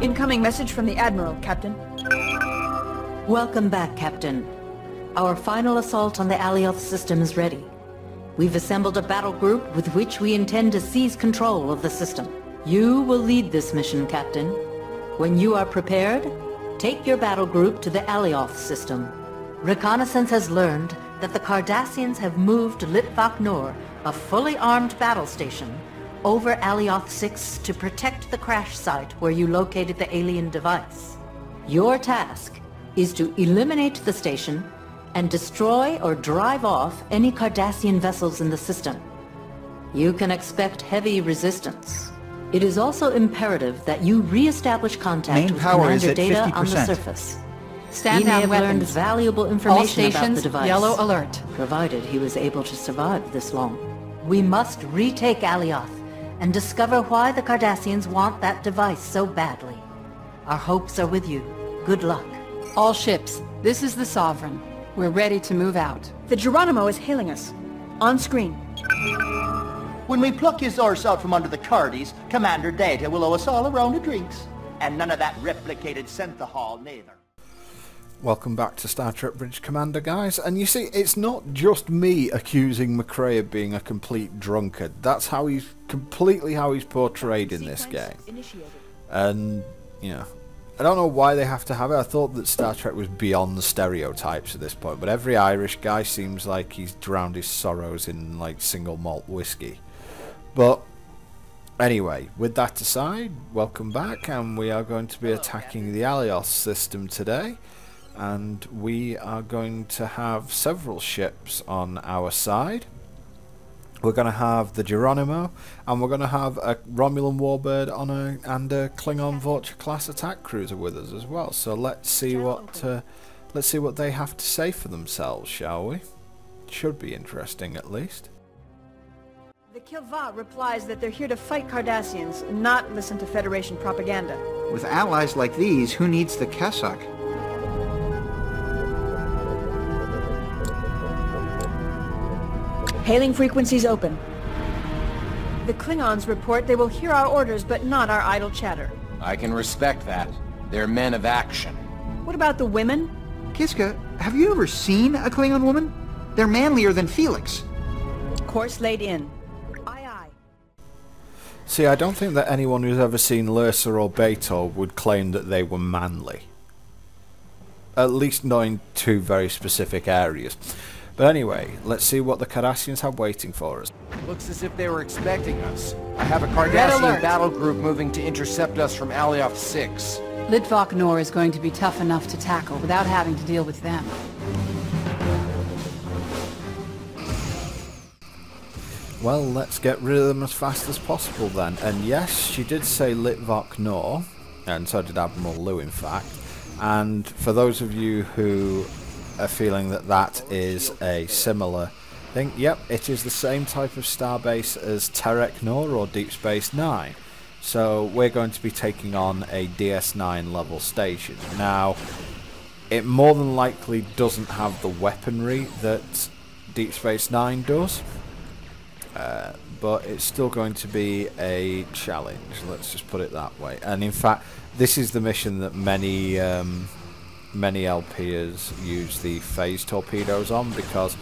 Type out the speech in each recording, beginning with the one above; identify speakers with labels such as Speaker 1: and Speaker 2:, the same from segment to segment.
Speaker 1: Incoming message from the Admiral, Captain.
Speaker 2: Welcome back, Captain. Our final assault on the Alioth system is ready. We've assembled a battle group with which we intend to seize control of the system. You will lead this mission, Captain. When you are prepared, take your battle group to the Alioth system. Reconnaissance has learned that the Cardassians have moved Litvak Nor, a fully armed battle station, over Alioth VI to protect the crash site where you located the alien device. Your task is to eliminate the station and destroy or drive off any Cardassian vessels in the system. You can expect heavy resistance. It is also imperative that you re-establish contact with Commander Data on the surface.
Speaker 3: Stand
Speaker 2: he may
Speaker 3: down
Speaker 2: have
Speaker 3: weapons.
Speaker 2: learned valuable information
Speaker 3: All stations,
Speaker 2: about the device.
Speaker 3: yellow alert.
Speaker 2: Provided he was able to survive this long. We must retake Alioth and discover why the Cardassians want that device so badly. Our hopes are with you. Good luck.
Speaker 3: All ships, this is the Sovereign. We're ready to move out.
Speaker 1: The Geronimo is hailing us. On screen.
Speaker 4: When we pluck his arse out from under the Cardies, Commander Data will owe us all a round of drinks. And none of that replicated synthahol neither.
Speaker 5: Welcome back to Star Trek Bridge Commander, guys. And you see, it's not just me accusing McRae of being a complete drunkard. That's how he's portrayed in this game. And, you know, I don't know why they have to have it. I thought that Star Trek was beyond the stereotypes at this point, but every Irish guy seems like he's drowned his sorrows in, like, single malt whiskey. But anyway, with that aside, welcome back, and we are going to be attacking the Alioth system today. And we are going to have several ships on our side. We're going to have the Geronimo, and we're going to have a Romulan Warbird and a Klingon Vulture class attack cruiser with us as well. So let's see what they have to say for themselves, shall we? Should be interesting, at least.
Speaker 1: The Kilva replies that they're here to fight Cardassians, not listen to Federation propaganda.
Speaker 6: With allies like these, who needs the Kessok?
Speaker 1: Hailing frequencies open. The Klingons report they will hear our orders, but not our idle chatter.
Speaker 7: I can respect that. They're men of action.
Speaker 1: What about the women?
Speaker 6: Kiska, have you ever seen a Klingon woman? They're manlier than Felix.
Speaker 1: Course laid in. Aye, aye.
Speaker 5: See, I don't think that anyone who's ever seen Lursa or Beto would claim that they were manly. At least not in two very specific areas. But anyway, let's see what the Cardassians have waiting for us.
Speaker 7: Looks as if they were expecting us. I have a Cardassian battle group moving to intercept us from Alioth VI.
Speaker 3: Litvak Nor is going to be tough enough to tackle without having to deal with them.
Speaker 5: Well, let's get rid of them as fast as possible then. And yes, she did say Litvak Nor, and so did Admiral Lou in fact. And for those of you who are feeling that that is a similar thing, yep, it is the same type of starbase as Terek Nor or Deep Space Nine. So we're going to be taking on a DS9 level station. Now, it more than likely doesn't have the weaponry that Deep Space Nine does, but it's still going to be a challenge, let's just put it that way. And in fact, this is the mission that many LPers use the phase torpedoes on, because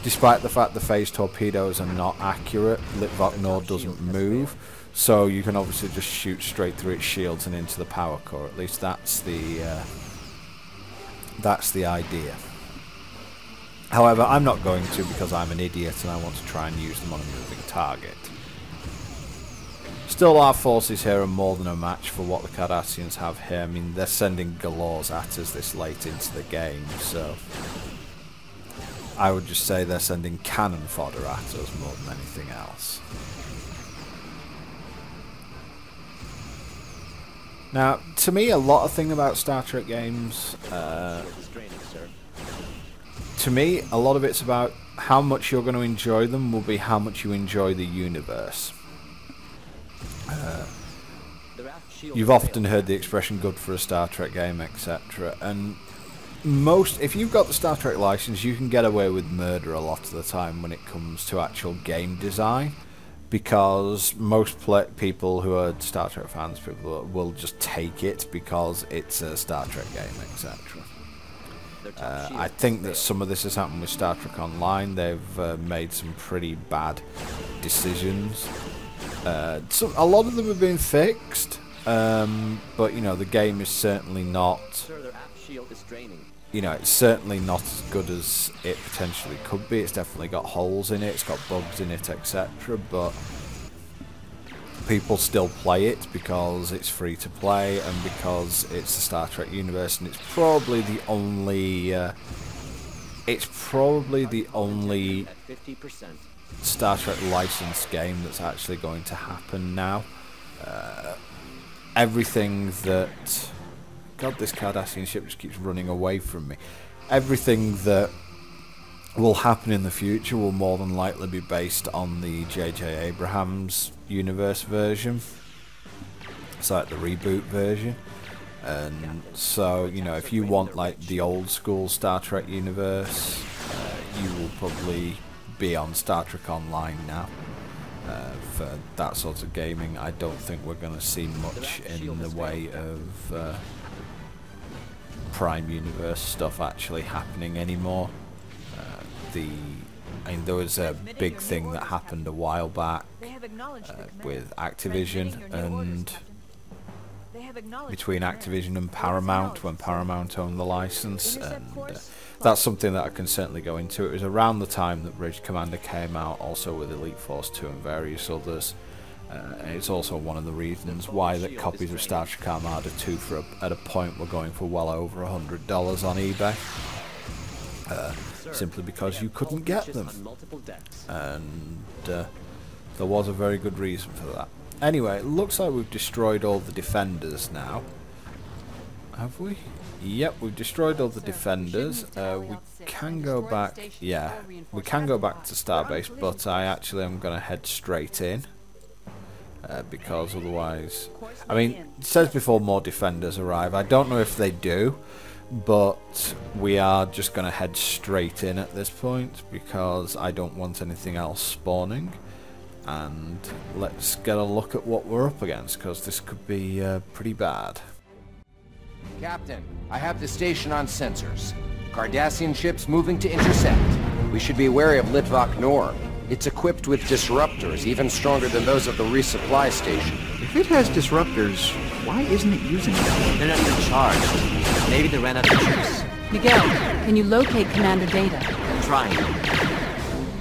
Speaker 5: despite the fact the phase torpedoes are not accurate, Litvak Nor doesn't move, so you can obviously just shoot straight through its shields and into the power core. At least that's the idea. However, I'm not going to, because I'm an idiot and I want to try and use them on a moving target. Still, our forces here are more than a match for what the Cardassians have here. I mean, they're sending galores at us this late into the game, so I would just say they're sending cannon fodder at us more than anything else. Now, to me, a lot of thing about Star Trek games, to me, a lot of it's about how much you're going to enjoy them will be how much you enjoy the universe. You've often heard the expression "good for a Star Trek game," etc. And if you've got the Star Trek license, you can get away with murder a lot of the time when it comes to actual game design, because most people who are Star Trek fans will just take it because it's a Star Trek game, etc. I think that some of this has happened with Star Trek Online. They've made some pretty bad decisions. A lot of them have been fixed, but you know, the game is certainly not. You know, it's certainly not as good as it potentially could be. It's definitely got holes in it, it's got bugs in it, etc. But people still play it because it's free to play and because it's the Star Trek universe, and it's probably the only Star Trek licensed game that's actually going to happen now. Everything that... God, this Cardassian ship just keeps running away from me. Everything that will happen in the future will more than likely be based on the J.J. Abrams universe version. It's like the reboot version. And so, you know, if you want like the old school Star Trek universe, you will probably be on Star Trek Online now. For that sort of gaming, I don't think we're going to see much in the way of Prime Universe stuff actually happening anymore. I mean, there was a big thing that happened a while back with Activision and between Activision and Paramount, when Paramount owned the license, and that's something that I can certainly go into. It was around the time that Bridge Commander came out, also with Elite Force 2 and various others. And it's also one of the reasons why that copies of Star Trek Armada 2 at a point were going for well over $100 on eBay. Simply because you couldn't get them. And there was a very good reason for that. Anyway, it looks like we've destroyed all the defenders now. Have we? Yep, we've destroyed all the defenders. We can go back. Yeah, we can go back to Starbase, but I actually am going to head straight in. Because otherwise... I mean, it says before more defenders arrive. I don't know if they do, but we are just going to head straight in at this point because I don't want anything else spawning. And let's get a look at what we're up against, because this could be pretty bad.
Speaker 7: Captain, I have the station on sensors. Cardassian ships moving to intercept. We should be wary of Litvak Nor. It's equipped with disruptors, even stronger than those of the resupply station.
Speaker 6: If it has disruptors, why isn't it using them?
Speaker 8: They're not even charged. Maybe they ran out of juice.
Speaker 3: Miguel, can you locate Commander data?
Speaker 8: I'm trying.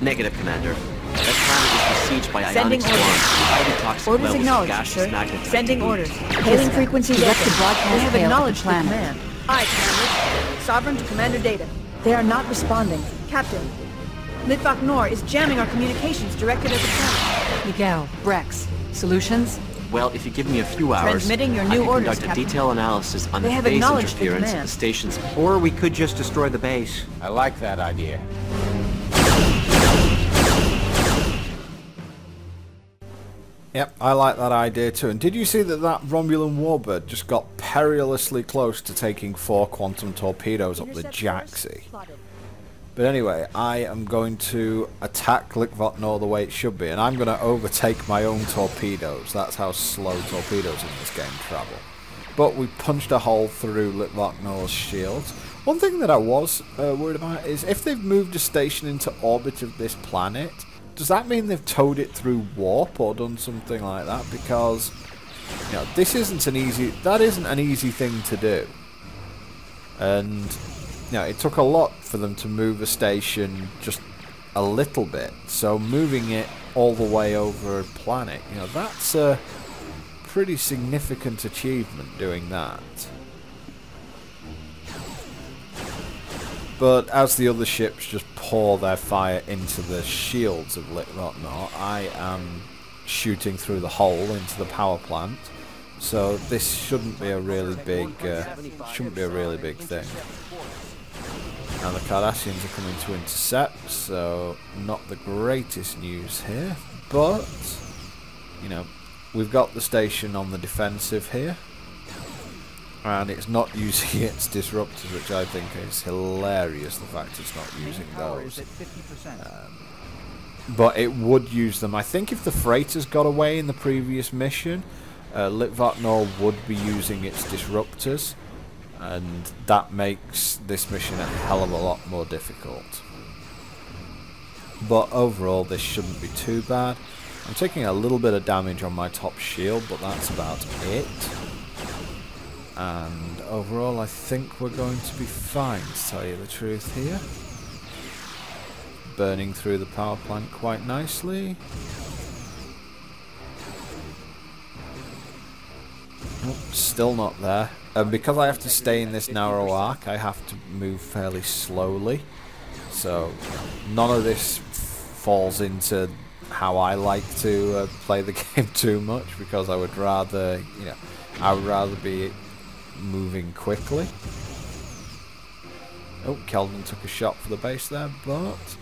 Speaker 8: Negative, Commander. That planet is besieged by
Speaker 1: Sending
Speaker 8: ionic
Speaker 1: orders.
Speaker 8: swarms. Highly toxic
Speaker 1: Orders
Speaker 8: levels of
Speaker 1: acknowledged,
Speaker 8: gaseous
Speaker 1: sir.
Speaker 8: magnetism.
Speaker 1: Sending orders. Hailing frequency data.
Speaker 3: Direct the broadcast
Speaker 1: They have
Speaker 3: hail
Speaker 1: acknowledged
Speaker 3: to
Speaker 1: the
Speaker 3: the planet.
Speaker 1: command. Aye, Commander. Sovereign to Commander Data. They are not responding. Captain, Litvak Nor is jamming our communications directed at the planet.
Speaker 3: Miguel, Brex, solutions?
Speaker 8: Well, if you give me a few hours,
Speaker 1: Transmitting your
Speaker 8: I
Speaker 1: new
Speaker 8: can
Speaker 1: orders,
Speaker 8: conduct a
Speaker 1: Captain.
Speaker 8: detailed analysis on
Speaker 1: They
Speaker 8: the
Speaker 1: have
Speaker 8: phase
Speaker 1: acknowledged the
Speaker 8: interference of
Speaker 1: command.
Speaker 8: the station's...
Speaker 9: Or we could just destroy the base.
Speaker 7: I like that idea.
Speaker 5: Yep, I like that idea too. And did you see that that Romulan warbird just got perilously close to taking 4 quantum torpedoes up the
Speaker 1: Intercept course
Speaker 5: Jaxi?
Speaker 1: plotted.
Speaker 5: But anyway, I am going to attack Litvak Nor the way it should be, and I'm going to overtake my own torpedoes. That's how slow torpedoes in this game travel. But we punched a hole through Litvak Nor's shields. One thing that I was worried about is if they've moved a station into orbit of this planet, does that mean they've towed it through warp or done something like that? Because, you know, this isn't an easy... That isn't an easy thing to do. And, you know, it took a lot for them to move a station just a little bit. So moving it all the way over a planet, you know, that's a pretty significant achievement doing that. But as the other ships just pour their fire into the shields of Litvak Nor, I am shooting through the hole into the power plant. So this shouldn't be a really big, thing. Now the Cardassians are coming to intercept, so not the greatest news here. But you know, we've got the station on the defensive here. And it's not using its disruptors, which I think is hilarious, the fact it's not using those. but it would use them. I think if the freighters got away in the previous mission, Litvak Nor would be using its disruptors, and that makes this mission a hell of a lot more difficult. But overall, this shouldn't be too bad. I'm taking a little bit of damage on my top shield, but that's about it. And overall, I think we're going to be fine, to tell you the truth here. Burning through the power plant quite nicely. Oh, still not there. And because I have to stay in this narrow arc, I have to move fairly slowly. So none of this falls into how I like to play the game too much, because I would rather, you know, I would rather be moving quickly. Oh, Keldon took a shot for the base there, but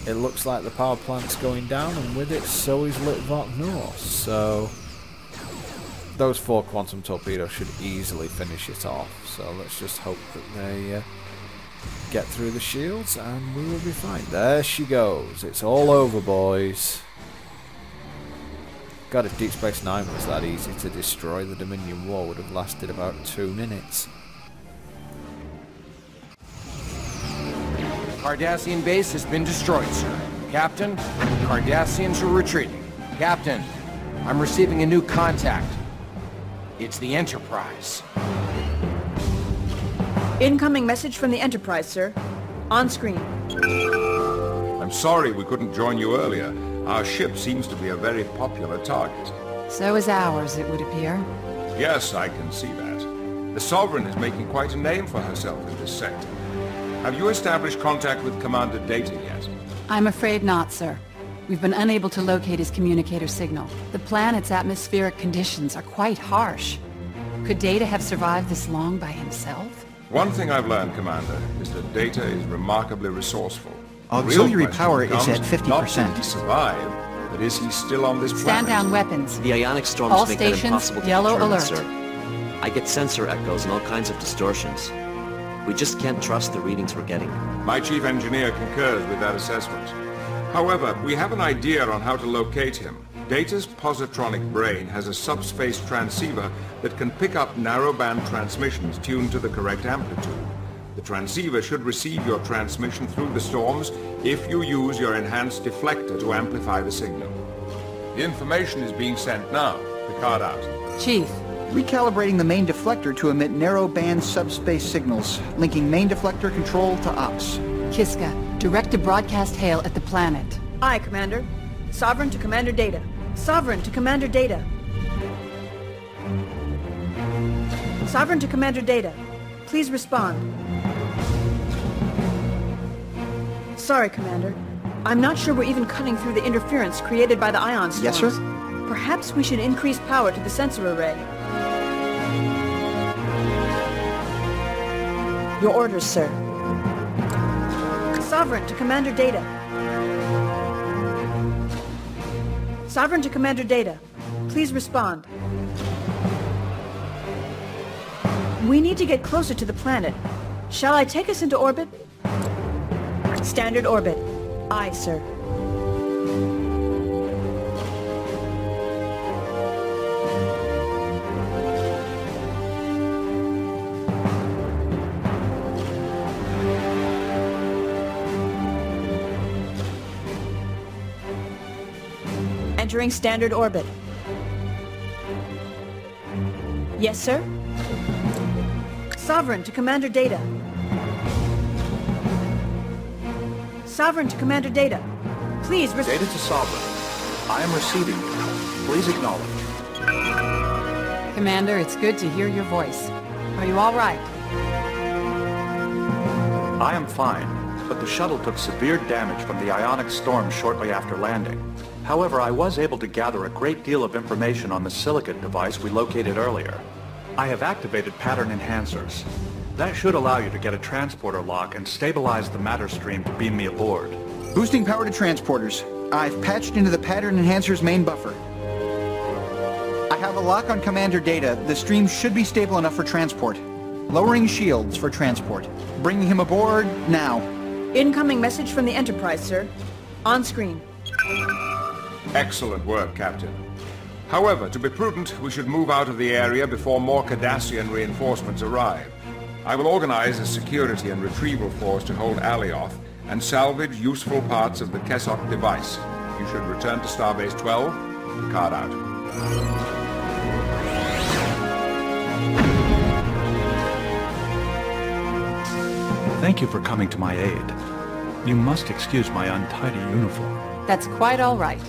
Speaker 5: it looks like the power plant's going down, and with it, so is Litvak Nor. So those 4 quantum torpedoes should easily finish it off. So let's just hope that they get through the shields, and we will be fine. There she goes. It's all over, boys. God, if Deep Space Nine was that easy to destroy, the Dominion War would have lasted about 2 minutes.
Speaker 7: Cardassian base has been destroyed, sir. Captain, Cardassians are retreating. Captain, I'm receiving a new contact. It's the Enterprise.
Speaker 1: Incoming message from the Enterprise, sir. On screen.
Speaker 10: I'm sorry we couldn't join you earlier. Our ship seems to be a very popular target.
Speaker 3: So is ours, it would appear.
Speaker 10: Yes, I can see that. The Sovereign is making quite a name for herself in this sector. Have you established contact with Commander Data yet?
Speaker 3: I'm afraid not, sir. We've been unable to locate his communicator signal. The planet's atmospheric conditions are quite harsh. Could Data have survived this long by himself?
Speaker 10: One thing I've learned, Commander, is that Data is remarkably resourceful.
Speaker 6: Auxiliary power is at 50%.
Speaker 10: Not did he survive, but is he still on this planet?
Speaker 3: Stand down weapons.
Speaker 8: The ionic storms
Speaker 3: All
Speaker 8: make that
Speaker 3: stations,
Speaker 8: impossible to
Speaker 3: yellow
Speaker 8: determine,
Speaker 3: alert.
Speaker 8: sir. I get sensor echoes and all kinds of distortions. We just can't trust the readings we're getting.
Speaker 10: My chief engineer concurs with that assessment. However, we have an idea on how to locate him. Data's positronic brain has a subspace transceiver that can pick up narrowband transmissions tuned to the correct amplitude. The transceiver should receive your transmission through the storms if you use your enhanced deflector to amplify the signal. The information is being sent now. Picard out.
Speaker 3: Chief.
Speaker 6: Recalibrating the main deflector to emit narrow-band subspace signals, linking main deflector control to ops.
Speaker 3: Kiska, direct a broadcast hail at the planet.
Speaker 1: Aye, Commander. Sovereign to Commander Data. Sovereign to Commander Data. Sovereign to Commander Data. Please respond. Sorry, Commander. I'm not sure we're even cutting through the interference created by the ion storms.
Speaker 6: Yes, sir?
Speaker 1: Perhaps we should increase power to the sensor array. Your orders, sir. Sovereign to Commander Data. Sovereign to Commander Data. Please respond. We need to get closer to the planet. Shall I take us into orbit? Standard orbit. Aye, sir. Entering standard orbit. Yes, sir? Sovereign to Commander Data. Sovereign to Commander Data. Please
Speaker 11: Data to Sovereign. I am receiving you. Please acknowledge.
Speaker 3: Commander, it's good to hear your voice. Are you all right?
Speaker 11: I am fine, but the shuttle took severe damage from the ionic storm shortly after landing. However, I was able to gather a great deal of information on the silicate device we located earlier. I have activated pattern enhancers. That should allow you to get a transporter lock and stabilize the matter stream to beam me aboard.
Speaker 6: Boosting power to transporters. I've patched into the pattern enhancer's main buffer. I have a lock on Commander Data. The stream should be stable enough for transport. Lowering shields for transport. Bringing him aboard now.
Speaker 1: Incoming message from the Enterprise, sir. On screen.
Speaker 10: Excellent work, Captain. However, to be prudent, we should move out of the area before more Cardassian reinforcements arrive. I will organize a security and retrieval force to hold Alioth and salvage useful parts of the Kessok device. You should return to Starbase 12. Card out.
Speaker 11: Thank you for coming to my aid. You must excuse my untidy uniform.
Speaker 3: That's quite all right.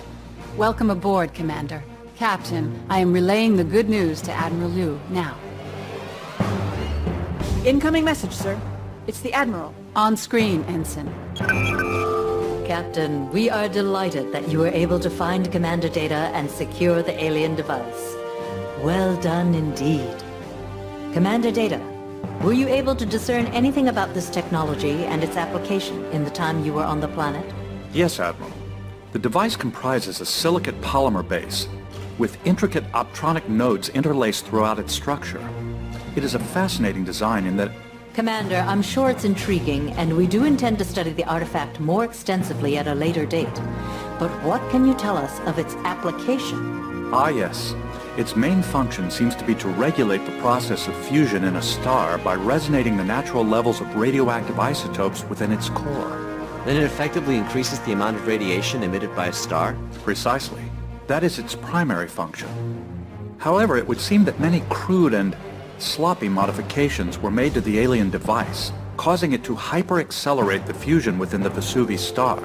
Speaker 3: Welcome aboard, Commander. Captain, I am relaying the good news to Admiral Liu now.
Speaker 1: Incoming message, sir. It's the Admiral.
Speaker 3: On screen, Ensign.
Speaker 2: Captain, we are delighted that you were able to find Commander Data and secure the alien device. Well done indeed. Commander Data, were you able to discern anything about this technology and its application in the time you were on the planet?
Speaker 11: Yes, Admiral. The device comprises a silicate polymer base with intricate optronic nodes interlaced throughout its structure. It is a fascinating design in that...
Speaker 2: Commander, I'm sure it's intriguing, and we do intend to study the artifact more extensively at a later date. But what can you tell us of its application?
Speaker 11: Ah, yes. Its main function seems to be to regulate the process of fusion in a star by resonating the natural levels of radioactive isotopes within its core.
Speaker 8: Then it effectively increases the amount of radiation emitted by a star?
Speaker 11: Precisely. That is its primary function. However, it would seem that many crude and sloppy modifications were made to the alien device, causing it to hyper-accelerate the fusion within the Vesuvi star.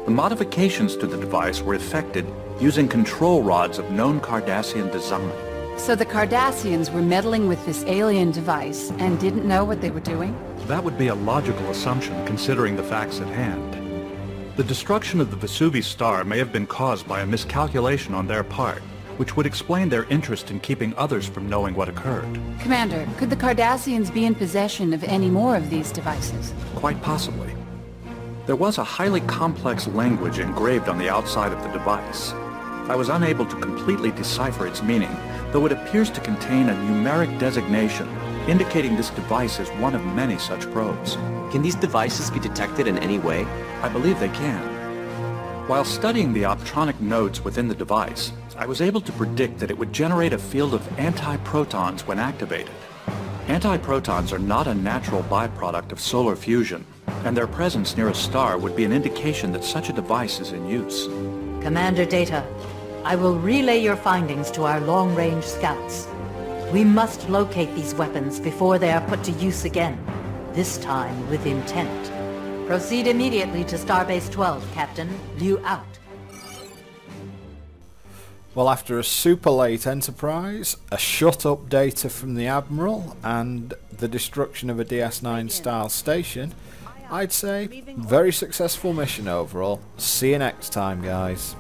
Speaker 11: The modifications to the device were effected using control rods of known Cardassian design.
Speaker 3: So the Cardassians were meddling with this alien device and didn't know what they were doing?
Speaker 11: That would be a logical assumption considering the facts at hand. The destruction of the Vesuvi star may have been caused by a miscalculation on their part, which would explain their interest in keeping others from knowing what occurred.
Speaker 3: Commander, could the Cardassians be in possession of any more of these devices?
Speaker 11: Quite possibly. There was a highly complex language engraved on the outside of the device. I was unable to completely decipher its meaning, though it appears to contain a numeric designation indicating this device is one of many such probes.
Speaker 8: Can these devices be detected in any way?
Speaker 11: I believe they can. While studying the optronic nodes within the device, I was able to predict that it would generate a field of antiprotons when activated. Antiprotons are not a natural byproduct of solar fusion, and their presence near a star would be an indication that such a device is in use.
Speaker 2: Commander Data, I will relay your findings to our long-range scouts. We must locate these weapons before they are put to use again, this time with intent. Proceed immediately to Starbase 12, Captain. Liu out.
Speaker 5: Well, after a super late Enterprise, a shut-up data from the Admiral, and the destruction of a DS9-style station, I'd say very successful mission overall. See you next time, guys.